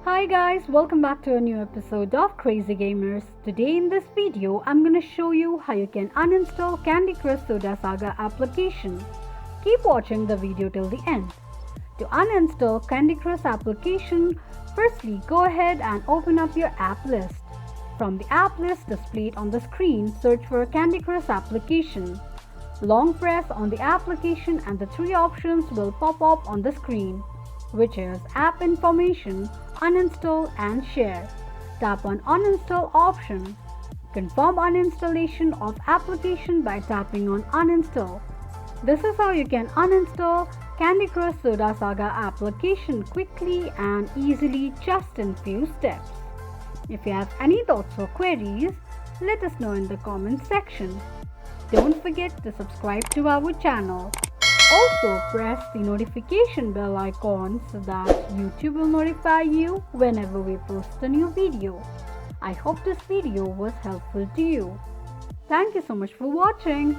Hi guys, welcome back to a new episode of Crazy Gamers. Today in this video, I'm gonna show you how you can uninstall Candy Crush Soda Saga application. Keep watching the video till the end. To uninstall Candy Crush application, firstly go ahead and open up your app list. From the app list displayed on the screen, search for Candy Crush application. Long press on the application and the three options will pop up on the screen, which is App Information, Uninstall and Share. Tap on Uninstall option. Confirm uninstallation of application by tapping on Uninstall. This is how you can uninstall Candy Crush Soda Saga application quickly and easily just in few steps. If you have any thoughts or queries, let us know in the comment section. Don't forget to subscribe to our channel. Also press the notification bell icon so that YouTube will notify you whenever we post a new video. I hope this video was helpful to you. Thank you so much for watching.